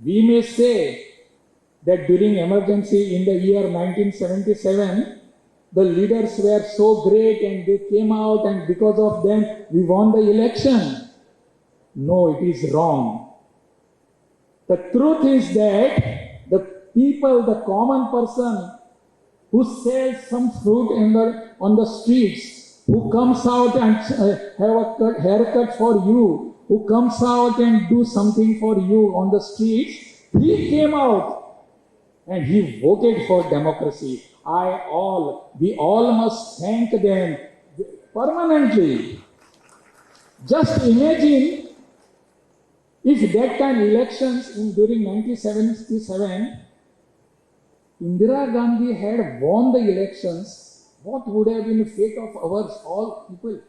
We may say that during emergency in the year 1977, the leaders were so great and they came out and because of them we won the election. No, it is wrong. The truth is that the people, the common person who sells some fruit on the streets, who comes out and have a haircut for you, who comes out and do something for you on the streets, he came out and he voted for democracy. We all must thank them permanently. Just imagine if that time elections during 1977, Indira Gandhi had won the elections, what would have been the fate of ours, all people?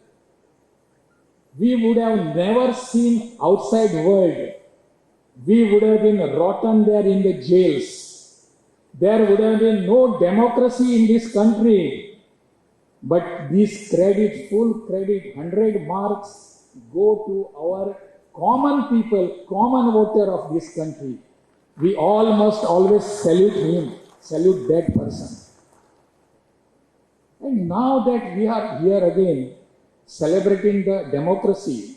We would have never seen outside world. We would have been rotten there in the jails. There would have been no democracy in this country. But this credit, full credit, 100 marks go to our common people, common voter of this country. We all must always salute him, salute that person. And now that we are here again, celebrating the democracy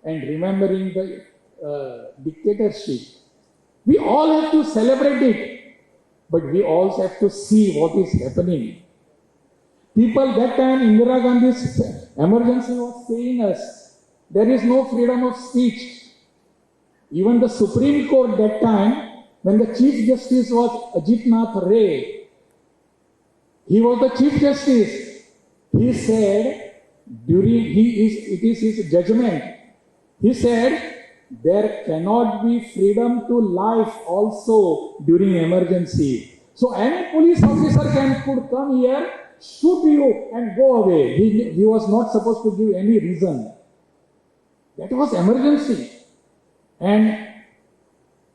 and remembering the dictatorship, we all have to celebrate it, but we also have to see what is happening. People that time, Indira Gandhi's emergency was saying us, there is no freedom of speech. Even the Supreme Court that time, when the Chief Justice was Ajit Nath Ray, he was the Chief Justice. He said, it is his judgment. He said, there cannot be freedom to life also during emergency. So any police officer could come here, shoot you and go away. He was not supposed to give any reason. That was emergency. And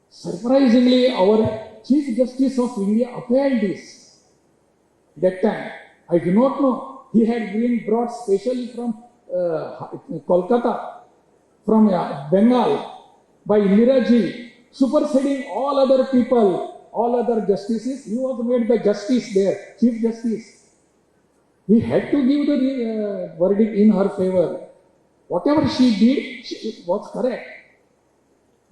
surprisingly, our Chief Justice of India upheld this. That time, I do not know. He had been brought specially from Kolkata, from Bengal, by Indira Ji, superseding all other people, all other justices. He was made the justice there, Chief Justice. He had to give the verdict in her favor. Whatever she did was correct.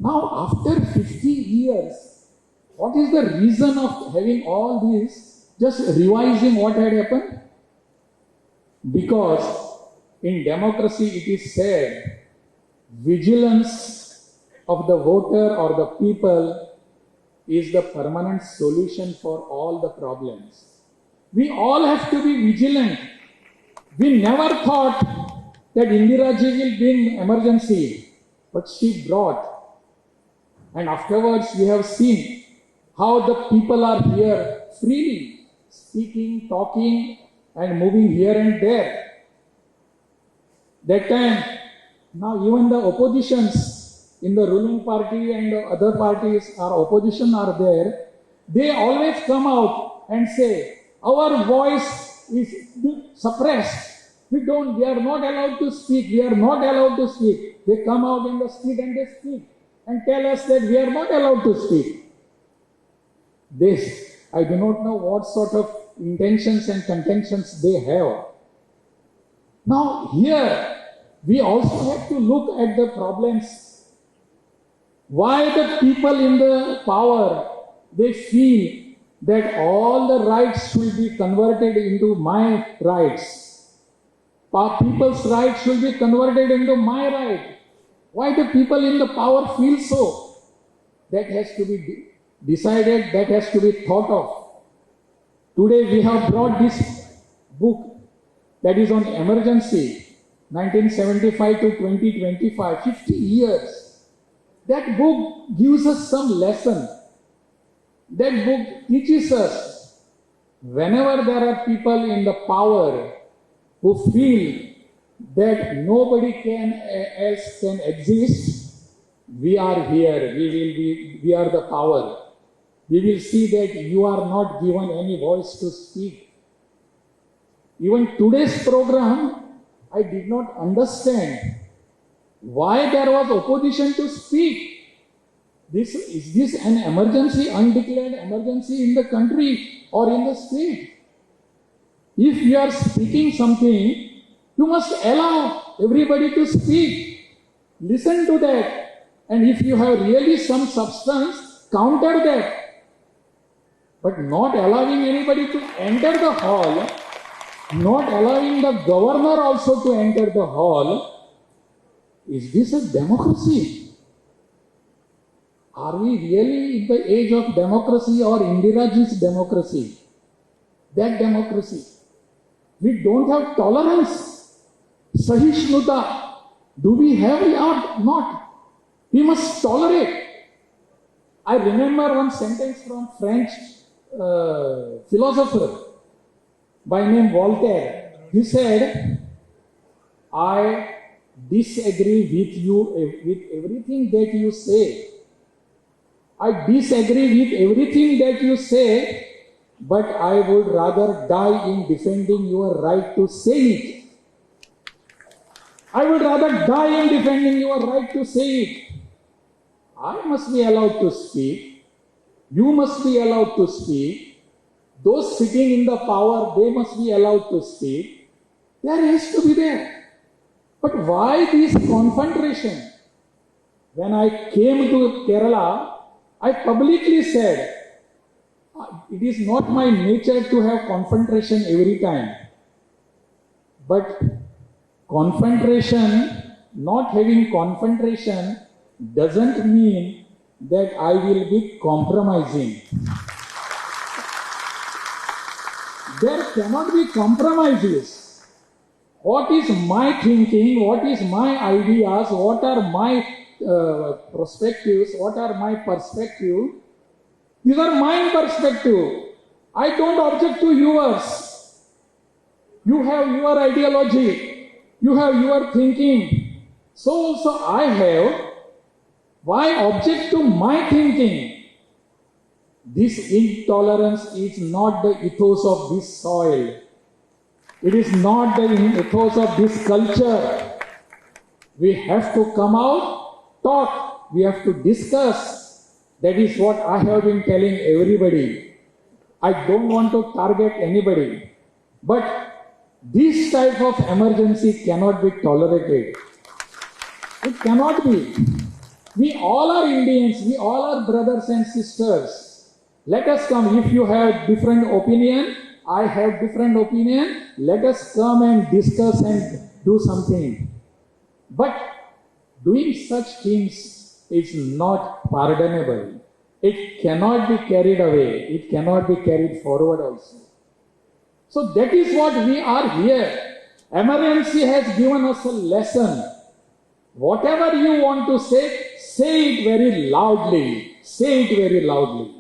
Now, after 50 years, what is the reason of having all this, just revising what had happened? Because in democracy it is said, vigilance of the voter or the people is the permanent solution for all the problems. We all have to be vigilant. We never thought that Indira Ji will bring emergency, but she brought. And afterwards we have seen how the people are here freely, speaking, talking, and moving here and there. That time, now even the oppositions in the ruling party and the other parties, our opposition are there, they always come out and say, our voice is suppressed. We are not allowed to speak. We are not allowed to speak. They come out in the street and they speak and tell us that we are not allowed to speak. This, I do not know what sort of intentions and contentions they have. Now here, we also have to look at the problems. Why the people in the power, they feel that all the rights should be converted into my rights. People's rights should be converted into my right. Why the people in the power feel so? That has to be decided, that has to be thought of. Today we have brought this book that is on emergency, 1975 to 2025, 50 years. That book gives us some lesson. That book teaches us, whenever there are people in the power who feel that nobody else can exist, we are here, we are the power. We will see that you are not given any voice to speak. Even today's program, I did not understand why there was opposition to speak. Is this an emergency, undeclared emergency in the country or in the state? If you are speaking something, you must allow everybody to speak. Listen to that. And if you have really some substance, counter that. But not allowing anybody to enter the hall, not allowing the governor also to enter the hall, is this a democracy? Are we really in the age of democracy or Indiraji's democracy? That democracy. We don't have tolerance, Sahishnuta. Do we have it or not? We must tolerate. I remember one sentence from French philosopher by name Voltaire. He said, I disagree with you with everything that you say. I disagree with everything that you say, but I would rather die in defending your right to say it. I would rather die in defending your right to say it. I must be allowed to speak. You must be allowed to speak. Those sitting in the power, they must be allowed to speak. There has to be there. But why this confrontation? When I came to Kerala, I publicly said, it is not my nature to have confrontation every time. But confrontation, not having confrontation, doesn't mean that I will be compromising. There cannot be compromises. What is my thinking, what is my ideas, what are my perspectives, what are my perspectives? These are my perspective. I don't object to yours. You have your ideology. You have your thinking. So also I have. Why object to my thinking? This intolerance is not the ethos of this soil. It is not the ethos of this culture. We have to come out, talk. We have to discuss. That is what I have been telling everybody. I don't want to target anybody. But this type of emergency cannot be tolerated. It cannot be. We all are Indians. We all are brothers and sisters. Let us come. If you have different opinion, I have different opinion. Let us come and discuss and do something. But doing such things is not pardonable. It cannot be carried away. It cannot be carried forward also. So that is what we are here. Emergency has given us a lesson. Whatever you want to say it very loudly. Say it very loudly.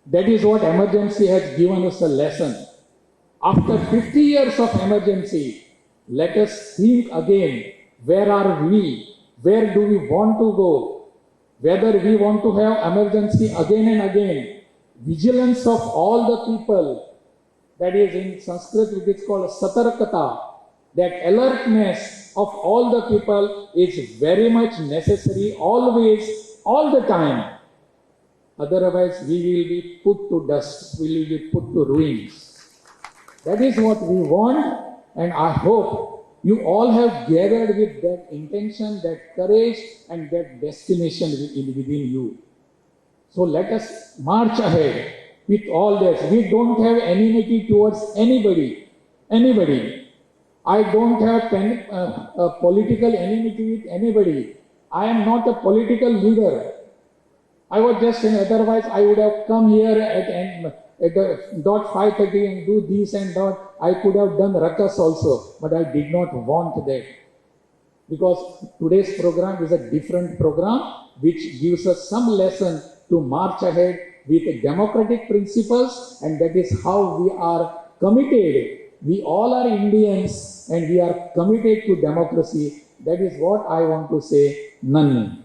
That is what emergency has given us a lesson. After 50 years of emergency, let us think again. Where are we? Where do we want to go? Whether we want to have emergency again and again. Vigilance of all the people. That is in Sanskrit it is called satarkata. That alertness of all the people is very much necessary always, all the time. Otherwise we will be put to dust. We will be put to ruins. That is what we want, and I hope you all have gathered with that intention, that courage, and that destination within you. So let us march ahead with all this. We don't have enmity towards anybody. I don't have political enmity with anybody. I am not a political leader. I was just saying, otherwise I would have come here at the dot 5:30 and do this and that. I could have done ruckus also, but I did not want that. Because today's program is a different program which gives us some lesson to march ahead with democratic principles, and that is how we are committed. We all are Indians and we are committed to democracy. That is what I want to say. Nanni.